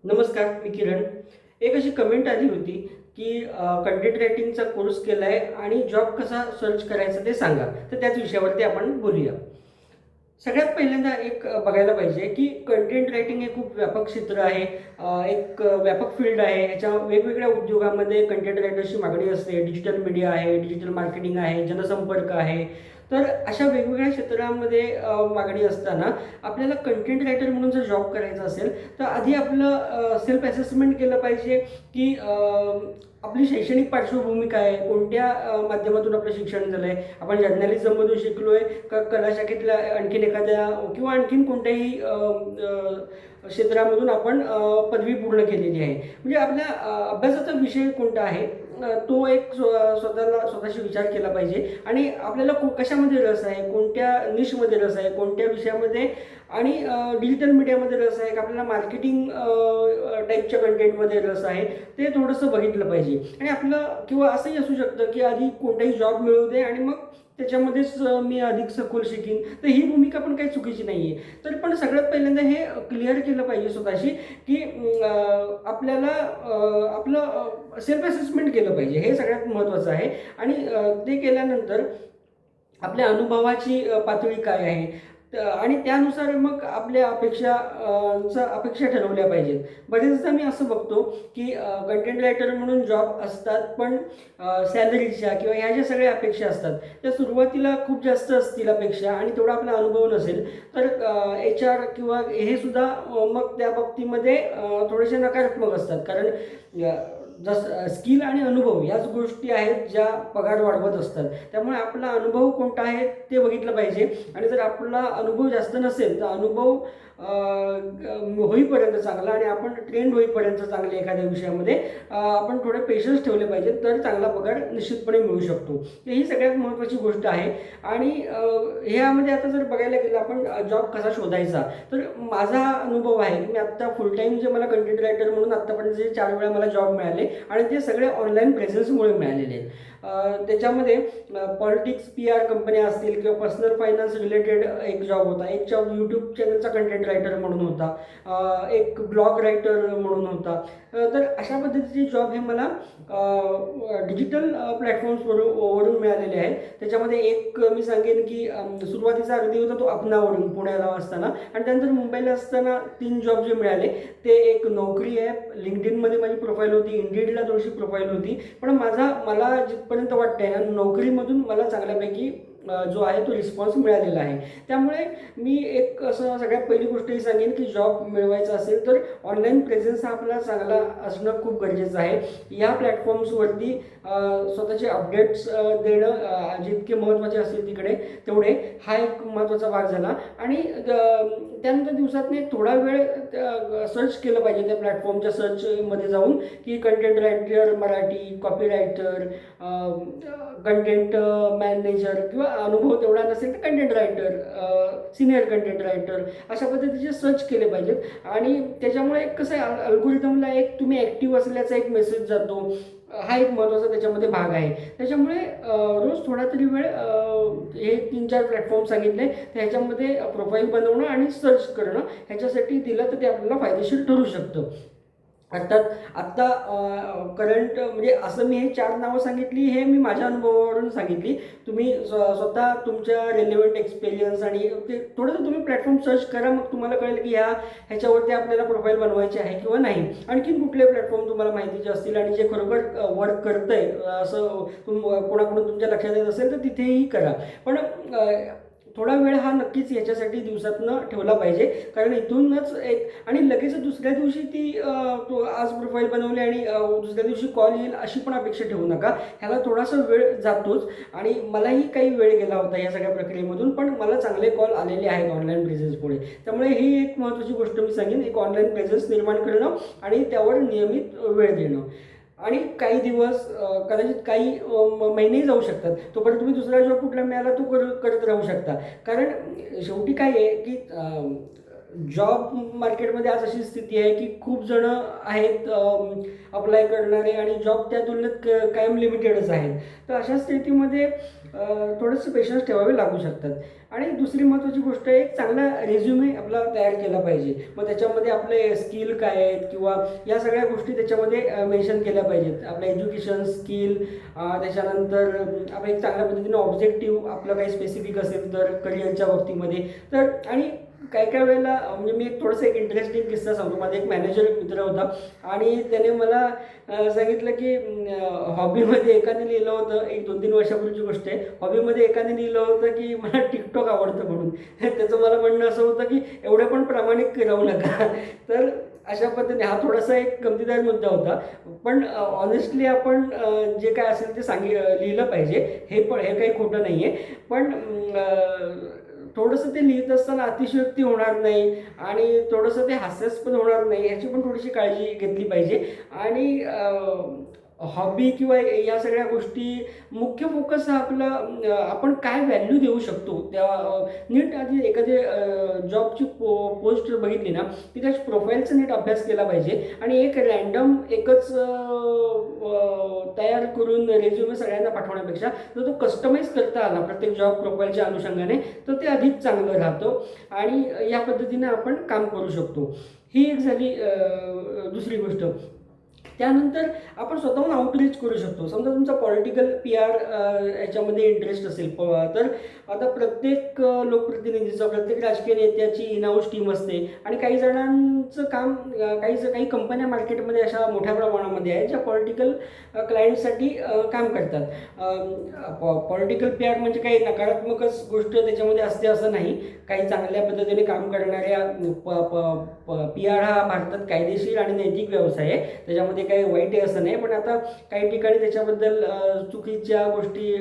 नमस्कार, मी किरण. एक अशी कमेंट आली होती की कंटेंट रायटिंगचा कोर्स केला आहे आणि जॉब कसा सर्च करायचा ते सांगा. तर त्याच विषयावरती आपण बोलूया. सगळ्यात पहिल्यांदा एक बघायला पाहिजे की कंटेंट रायटिंग हे खूप व्यापक क्षेत्र आहे. एक व्यापक फील्ड आहे. याच्या वेगवेगळ्या उद्योगामध्ये कंटेंट रायटरची मागणी असते. डिजिटल मीडिया आहे, डिजिटल मार्केटिंग आहे, जनसंपर्क आहे. तर अशा वेगवेगळ्या क्षेत्रामध्ये मागणी असताना आपल्याला कंटेंट रायटर म्हणून जर जॉब करायचा असेल तर आधी आपलं सेल्फ असेसमेंट केलं पाहिजे की आपली शैक्षणिक पार्श्वभूमी काय आहे, कोणत्या माध्यमातून आपलं शिक्षण झालं आहे, आपण जर्नलिझममधून शिकलो आहे का कला शाखेतल्या आणखीन एखाद्या किंवा आणखीन कोणत्याही क्षेत्रामधून आपण पदवी पूर्ण केलेली आहे. म्हणजे आपल्या अभ्यासाचा विषय कोणता आहे तो एक स्वतःशी विचार केला पाहिजे आणि आपल्याला कशामध्ये रस आहे, कोणत्या निशमध्ये रस आहे, कोणत्या विषयामध्ये आणि डिजिटल मीडियामध्ये रस आहे का आपल्याला मार्केटिंग टाईपच्या कंटेंटमध्ये रस आहे ते थोडंसं बघितलं पाहिजे. आणि आपलं किंवा असंही असू शकतं की आधी कोणताही जॉब मिळवू दे आणि मग त्याच्यामध्येच मी अधिक सखोल शिकीन. तर ही भूमिका पण काही चुकीची नाही आहे. तर पण सगळ्यात पहिल्यांदा हे क्लिअर केलं पाहिजे स्वतःशी की आपल्याला आपलं सेल्फ असेसमेंट केलं पाहिजे. हे सगळ्यात महत्त्वाचं आहे. आणि ते केल्यानंतर आपल्या अनुभवाची पातळी काय आहे आणि त्यानुसार मग आपल्या अपेक्षा ठरवल्या पाहिजेत. बरेचदा मी असं बघतो की कंटेंट रायटर म्हणून जॉब असतात पण सॅलरीच्या किंवा ह्या ज्या सगळ्या अपेक्षा असतात त्या सुरुवातीला खूप जास्त असतील अपेक्षा आणि तेवढा आपला अनुभव नसेल तर HR किंवा हे सुद्धा मग त्या बाबतीमध्ये थोडेसे नकारात्मक असतात. कारण स्किल आणि अनुभव याच गोष्टी आहेत ज्या पगार वाढवत असतात. त्यामुळे आपला अनुभव कोणता आहे ते बघितलं पाहिजे. आणि जर आपला अनुभव जास्त नसेल तर अनुभव होईपर्यंत चांगला आणि आपण ट्रेंड होईपर्यंत चांगले एखाद्या विषयामध्ये आपण थोडे पेशन्स ठेवले पाहिजेत तर चांगला पगार निश्चितपणे मिळू शकतो. ही सगळ्यात महत्त्वाची गोष्ट आहे. आणि ह्यामध्ये आता जर बघायला गेलं आपण जॉब कसा शोधायचा तर माझा अनुभव आहे की मी आत्ता फुल टाईम जे मला कंटेंट रायटर म्हणून आत्तापर्यंत जे 4 वेळा मला जॉब मिळाले आणि ते सगळे ऑनलाईन प्रेझन्समुळे मिळालेले आहेत. त्याच्यामध्ये पॉलिटिक्स PR कंपन्या असतील किंवा पर्सनल फायनान्स रिलेटेड एक जॉब होता, एक जॉब यूट्यूब चॅनलचा कंटेंट रायटर म्हणून होता, एक ब्लॉग रायटर म्हणून होता. तर अशा पद्धतीचे जॉब हे मला डिजिटल प्लॅटफॉर्म्सवरून मिळालेले आहेत. त्याच्यामध्ये एक मी सांगेन की सुरुवातीचा अगदी होता तो अपनावरून पुण्याला असताना आणि त्यानंतर मुंबईला असताना 3 जॉब जे मिळाले ते एक नोकरी ॲप, लिंक्डइनमध्ये माझी प्रोफाईल होती, इंडिडला थोडीशी प्रोफाईल होती. पण मला जिथपर्यंत वाटतंय ना नोकरीमधून मला चांगल्यापैकी जो आहे तो रिस्पॉन्स मिळालेला आहे. त्यामुळे मी एक असं सगळ्यात पहिली गोष्ट ही सांगेन की जॉब मिळवायचा असेल तर ऑनलाईन प्रेझेन्स हा आपला चांगला असणं खूप गरजेचं आहे. या प्लॅटफॉर्म्सवरती स्वतःचे अपडेट्स देणं जितके महत्त्वाचे असतील तिकडे तेवढे हा एक महत्त्वाचा भाग झाला. आणि त्यानंतर दिवसातून एक थोडा वेळ सर्च केलं पाहिजे त्या प्लॅटफॉर्मच्या सर्चमध्ये जाऊन की content writer Marathi, copy writer, content manager किंवा अनुभव तेवढा नसेल तर content writer, senior content writer अशा पद्धतीचे सर्च केले पाहिजेत. आणि त्याच्यामुळे एक कसं आहे अल्गोरिदमला एक तुम्ही ॲक्टिव्ह असल्याचा एक मेसेज जातो. हा एक महत्त्वाचा त्याच्यामध्ये भाग आहे. त्याच्यामुळे रोज थोडा तरी वेळ हे 3-4 प्लॅटफॉर्म सांगितले ह्याच्यामध्ये प्रोफाईल बनवणं आणि सर्च करणं ह्याच्यासाठी दिलं तर ते आपल्याला फायदेशीर ठरू शकतं. अर्थात आत्ता करंट म्हणजे असं मी हे 4 नावं सांगितली हे मी माझ्या अनुभवावरून सांगितली. तुम्ही स्वतः तुमच्या रेलेव्हंट एक्सपिरियन्स आणि ते थोडंसं तुम्ही प्लॅटफॉर्म सर्च करा. मग तुम्हाला कळेल की ह्याच्यावरती आपल्याला प्रोफाईल बनवायची आहे किंवा नाही. आणखीन कुठले प्लॅटफॉर्म तुम्हाला माहितीचे असतील आणि जे खरोखर वर्क करतंय असं कोणाकडून तुमच्या लक्षात येत असेल तर तिथेही करा. पण थोडा वेळ हा नक्कीच याच्यासाठी दिवसातनं ठेवला पाहिजे. कारण इथूनच एक आणि लगेच दुसऱ्या दिवशी ती तो आज प्रोफाईल बनवली आणि दुसऱ्या दिवशी कॉल येईल अशी पण अपेक्षा ठेवू नका. ह्याला थोडासा वेळ जातोच आणि मलाही काही वेळ गेला होता या सगळ्या प्रक्रियेमधून. पण मला चांगले कॉल आलेले आहेत ऑनलाईन प्रेझेन्समुळे. त्यामुळे ही एक महत्त्वाची गोष्ट मी सांगेन, एक ऑनलाईन प्रेझेन्स निर्माण करणं आणि त्यावर नियमित वेळ देणं. आणि काही दिवस कदाचित काही महिनेही जाऊ शकतात. तोपर्यंत तुम्ही दुसरा जॉब कुठला मिळाला तो करत राहू शकता. कारण शेवटी काय आहे की जॉब मार्केटमध्ये आज अशी स्थिती आहे की खूप जण आहेत अप्लाय करणारे आणि जॉब त्या तुलनेत कायम लिमिटेडच आहेत. तर अशा स्थितीमध्ये थोडंसं पेशन्स ठेवावे लागू शकतात. आणि दुसरी महत्त्वाची गोष्ट आहे, एक चांगला रेझ्युमे आपला तयार केला पाहिजे. मग त्याच्यामध्ये आपले स्किल काय आहेत किंवा या सगळ्या गोष्टी त्याच्यामध्ये मेन्शन केल्या पाहिजेत. आपलं एज्युकेशन, स्किल, त्याच्यानंतर आपण एक चांगल्या पद्धतीने ऑब्जेक्टिव्ह आपलं काही स्पेसिफिक असेल तर करिअरच्या बाबतीमध्ये. तर आणि काही काही वेळेला म्हणजे मी एक थोडंसं एक इंटरेस्टिंग किस्सा सांगतो. माझा एक मॅनेजर मित्र होता आणि त्याने मला सांगितलं की हॉबीमध्ये एकाने लिहिलं होतं, एक 2-3 वर्षापूर्वीची गोष्ट आहे. हॉबीमध्ये एकाने लिहिलं होतं की मला टिकटॉक आवडतं म्हणून. त्याचं मला म्हणणं असं होतं की एवढं पण प्रामाणिक राहू नका. तर अशा पद्धतीने हा थोडासा एक गमतीदार मुद्दा होता. पण ऑनेस्टली आपण जे काय असेल ते लिहिलं पाहिजे. हे काही खोटं नाही आहे. पण थोडंसं ते लिहित असताना अतिशयोक्ती होणार नाही आणि थोडंसं ते हास्यास्पद होणार नाही याची पण थोडीशी काळजी घेतली पाहिजे. आणि हॉबी किंवा या सगळ्या गोष्टी मुख्य फोकस हा आपला आपण काय व्हॅल्यू देऊ शकतो त्या नीट आधी एखादी जॉबची पोस्ट बघितली ना की त्या प्रोफाईलचा नीट अभ्यास केला पाहिजे. आणि एक रँडम एकच तयार करून रेझ्युमे सगळ्यांना पाठवण्यापेक्षा जर तो कस्टमाइज करता आला प्रत्येक जॉब प्रोफाईलच्या अनुषंगाने तर ते अधिक चांगलं राहतं आणि या पद्धतीने आपण काम करू शकतो. ही एक झाली दुसरी गोष्ट. त्यानंतर आपण स्वतःहून आउटरीच करू शकतो. समजा तुमचा पॉलिटिकल PR याच्यामध्ये इंटरेस्ट असेल तर आता प्रत्येक लोकप्रतिनिधीचं, प्रत्येक राजकीय नेत्याची इन-हाऊस टीम असते आणि काही जणांचं काम काही कंपन्या मार्केटमध्ये अशा मोठ्या प्रमाणामध्ये आहेत ज्या पॉलिटिकल क्लायंटसाठी काम करतात. पॉलिटिकल PR म्हणजे काही नकारात्मकच गोष्ट त्याच्यामध्ये असते असं नाही. काही चांगल्या पद्धतीने काम करणाऱ्या PR हा भारतात कायदेशीर आणि नैतिक व्यवसाय आहे. त्याच्यामध्ये काही वाईट आहे असं नाही. पण आता काही ठिकाणी त्याच्याबद्दल चुकीच्या गोष्टी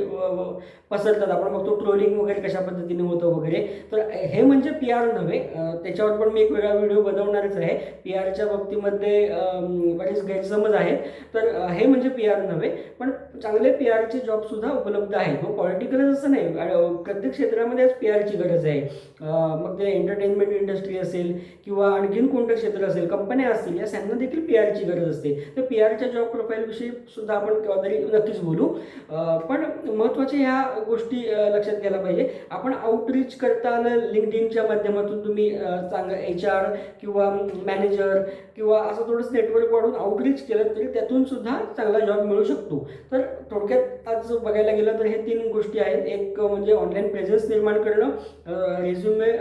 पसरतात. आपण बघतो ट्रोलिंग वगैरे कशा पद्धतीने होतं वगैरे. तर हे म्हणजे PR नव्हे. त्याच्यावर पण मी एक वेगळा व्हिडिओ बनवणारच आहे. PRच्या बाबतीमध्ये बरेच गैरसमज आहेत. तर हे म्हणजे PR नव्हे. पण चांगले PRचे जॉबसुद्धा उपलब्ध आहेत. मग पॉलिटिकलच असं नाही, प्रत्येक क्षेत्रामध्ये आज PRची गरज आहे. मग ते एंटरटेनमेंट इंडस्ट्री असेल किंवा आणखीन कोणतं क्षेत्र असेल, कंपन्या असतील, या त्यांना देखील PRची गरज असते. तर PRच्या जॉब प्रोफाईलविषयी सुद्धा आपण केव्हा तरी नक्कीच बोलू. पण महत्त्वाच्या ह्या गोष्टी लक्षात घ्यायला पाहिजे. आपण आउटरीच करता आलं लिंक्डइनच्या माध्यमातून तुम्ही चांगलं HR किंवा मॅनेजर किंवा असं थोडंसं नेटवर्क वाढून आउटरीच केलं तरी त्यातून सुद्धा चांगला जॉब मिळू शकतो. तर थोडक्यात आज बघायला गेलं तर हे 3 गोष्टी आहेत. एक म्हणजे ऑनलाईन प्रेझेन्स निर्माण करणं, रेझ्युमे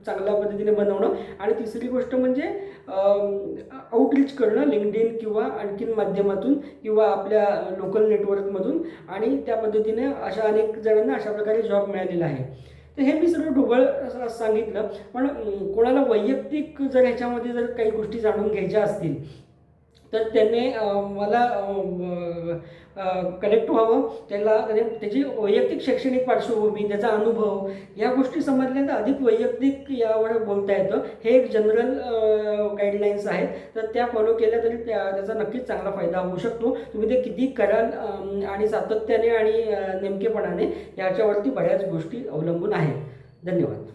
चांगल्या पद्धतीने बनवणं आणि तिसरी गोष्ट म्हणजे आउटरीच करणं लिंक्डइन किंवा आणखीन माध्यमातून किंवा आपल्या लोकल नेटवर्कमधून. आणि त्या पद्धतीने अशा अनेक जणांना अशा प्रकारे जॉब मिळालेला आहे. तर हे मी सगळं ढोबळ सांगितलं. पण कोणाला वैयक्तिक जर ह्याच्यामध्ये जर काही गोष्टी जाणून घ्यायच्या असतील तर त्याने मला कनेक्ट व्हावं. त्याची वैयक्तिक शैक्षणिक पार्श्वभूमी, त्याचा अनुभव या गोष्टी समजल्यानंतर अधिक वैयक्तिक यावर बोलता येतं. हे एक जनरल गाईडलाईन्स आहेत. तर त्या फॉलो केल्या तरी त्याचा नक्कीच चांगला फायदा होऊ शकतो. तुम्ही ते किती कराल आणि सातत्याने आणि नेमकेपणाने याच्यावरती बऱ्याच गोष्टी अवलंबून आहेत. धन्यवाद.